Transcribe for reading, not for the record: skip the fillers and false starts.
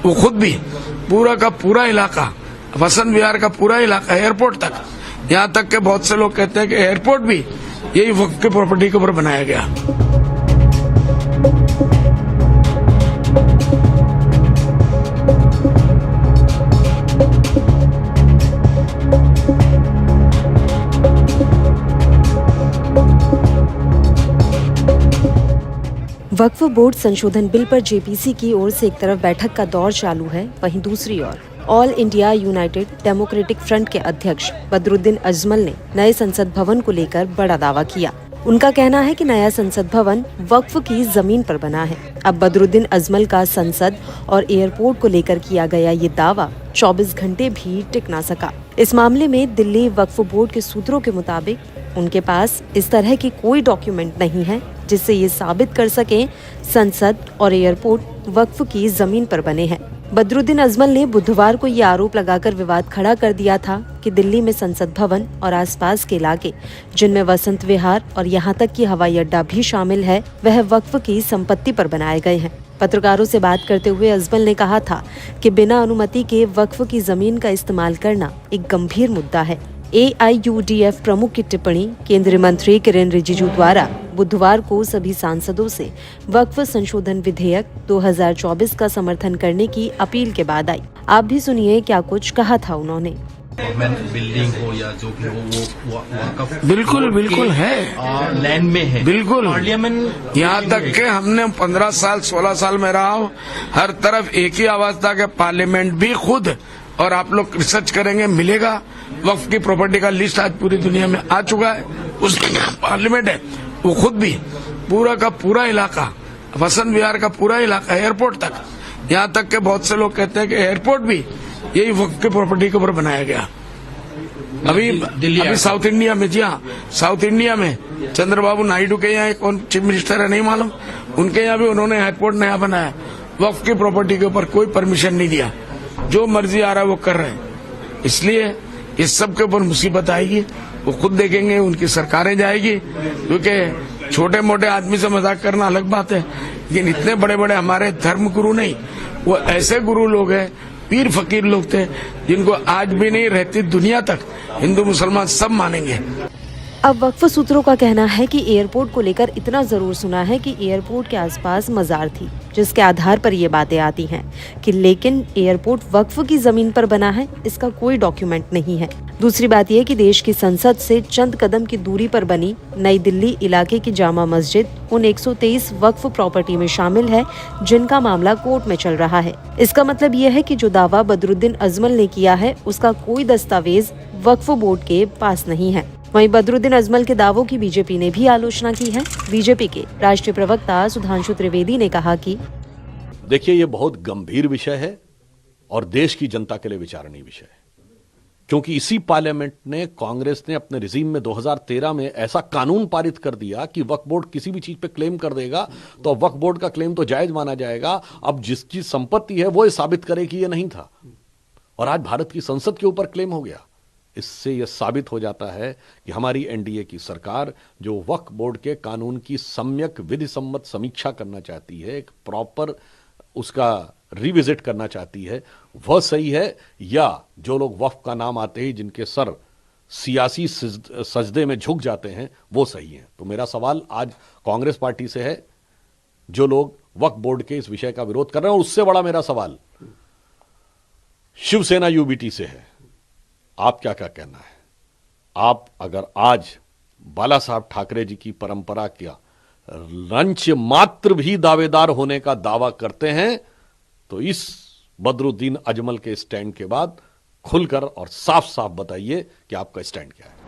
वो खुद भी पूरा का पूरा इलाका, वसंत विहार का पूरा इलाका, एयरपोर्ट तक, यहाँ तक के बहुत से लोग कहते हैं कि एयरपोर्ट भी यही वक्फ की प्रॉपर्टी के ऊपर बनाया गया। वक्फ बोर्ड संशोधन बिल पर जेपीसी की ओर से एक तरफ बैठक का दौर चालू है, वहीं दूसरी ओर all India United Democratic Front के अध्यक्ष बदरुद्दीन अजमल ने नए संसद भवन को लेकर बड़ा दावा किया। उनका कहना है कि नया संसद भवन वक्फ की जमीन पर बना है। अब बदरुद्दीन अजमल का संसद और एयरपोर्ट को लेकर किया गया ये दावा 24 घंटे भी टिक ना सका। इस मामले में दिल्ली वक्फ बोर्ड के सूत्रों के मुताबिक उनके पास इस तरह की कोई डॉक्यूमेंट नहीं है जिससे ये साबित कर सके संसद और एयरपोर्ट वक्फ की जमीन पर बने हैं। बदरुद्दीन अजमल ने बुधवार को ये आरोप लगाकर विवाद खड़ा कर दिया था कि दिल्ली में संसद भवन और आसपास के इलाके, जिनमें वसंत विहार और यहाँ तक कि हवाई अड्डा भी शामिल है, वह वक्फ की संपत्ति पर बनाए गए हैं। पत्रकारों से बात करते हुए अजमल ने कहा था कि बिना अनुमति के वक्फ की जमीन का इस्तेमाल करना एक गंभीर मुद्दा है। AIUDF प्रमुख की टिप्पणी केंद्रीय मंत्री किरेन रिजिजू द्वारा बुधवार को सभी सांसदों से वक्फ संशोधन विधेयक 2024 का समर्थन करने की अपील के बाद आई। आप भी सुनिए क्या कुछ कहा था उन्होंने। बिल्डिंग हो या जो भी हो वो वक्फ बिल्कुल है, लैंड में है, बिल्कुल। पार्लियामेंट यहाँ तक के हमने 15 साल 16 साल में रहा हूँ, हर तरफ एक ही आवाज था कि पार्लियामेंट भी खुद, और आप लोग रिसर्च करेंगे मिलेगा, वक्फ की प्रॉपर्टी का लिस्ट आज पूरी दुनिया में आ चुका है, उसमें पार्लियामेंट है, वो खुद भी पूरा का पूरा इलाका, वसंत विहार का पूरा इलाका, एयरपोर्ट तक, यहाँ तक के बहुत से लोग कहते हैं कि एयरपोर्ट भी यही वक्फ की प्रॉपर्टी के ऊपर बनाया गया। अभी साउथ इंडिया में, जी हाँ, साउथ इंडिया में चंद्रबाबू नायडू के यहाँ कौन चीफ मिनिस्टर है नहीं मालूम, उनके यहाँ भी उन्होंने एयरपोर्ट नया बनाया, वक्फ की प्रॉपर्टी के ऊपर कोई परमिशन नहीं दिया, जो मर्जी आ रहा है वो कर रहे हैं। इसलिए इस सब के ऊपर मुसीबत आएगी, वो खुद देखेंगे, उनकी सरकारें जाएगी, क्योंकि छोटे मोटे आदमी से मजाक करना अलग बात है, लेकिन इतने बड़े बड़े हमारे धर्म गुरु नहीं, वो ऐसे गुरु लोग हैं, पीर फकीर लोग थे, जिनको आज भी नहीं रहती दुनिया तक हिंदू मुसलमान सब मानेंगे। अब वक्फ सूत्रों का कहना है कि एयरपोर्ट को लेकर इतना जरूर सुना है कि एयरपोर्ट के आसपास मजार थी, जिसके आधार पर ये बातें आती हैं कि लेकिन एयरपोर्ट वक्फ की जमीन पर बना है, इसका कोई डॉक्यूमेंट नहीं है। दूसरी बात यह कि देश की संसद से चंद कदम की दूरी पर बनी नई दिल्ली इलाके की जामा मस्जिद उन 123 वक्फ प्रॉपर्टी में शामिल है जिनका मामला कोर्ट में चल रहा है। इसका मतलब यह है कि जो दावा बदरुद्दीन अजमल ने किया है उसका कोई दस्तावेज वक्फ बोर्ड के पास नहीं है। वहीं बदरुद्दीन अजमल के दावों की बीजेपी ने भी आलोचना की है। बीजेपी के राष्ट्रीय प्रवक्ता सुधांशु त्रिवेदी ने कहा कि देखिए, ये बहुत गंभीर विषय है और देश की जनता के लिए विचारणीय विषय है, क्योंकि इसी पार्लियामेंट ने, कांग्रेस ने अपने रिजीम में 2013 में ऐसा कानून पारित कर दिया कि वक्फ बोर्ड किसी भी चीज पे क्लेम कर देगा तो वक्फ बोर्ड का क्लेम तो जायज माना जाएगा। अब जिसकी संपत्ति है वो साबित करे कि ये नहीं था, और आज भारत की संसद के ऊपर क्लेम हो गया। इससे यह साबित हो जाता है कि हमारी एनडीए की सरकार जो वक्फ बोर्ड के कानून की सम्यक विधि सम्मत समीक्षा करना चाहती है, एक प्रॉपर उसका रिविजिट करना चाहती है, वह सही है, या जो लोग वक्फ का नाम आते ही जिनके सर सियासी सजदे में झुक जाते हैं वो सही है। तो मेरा सवाल आज कांग्रेस पार्टी से है, जो लोग वक्फ बोर्ड के इस विषय का विरोध कर रहे हैं, और उससे बड़ा मेरा सवाल शिवसेना यूबीटी से है। आप क्या क्या कहना है? आप अगर आज बाला साहब ठाकरे जी की परंपरा का रंच मात्र भी दावेदार होने का दावा करते हैं तो इस बदरुद्दीन अजमल के स्टैंड के बाद खुलकर और साफ साफ बताइए कि आपका स्टैंड क्या है।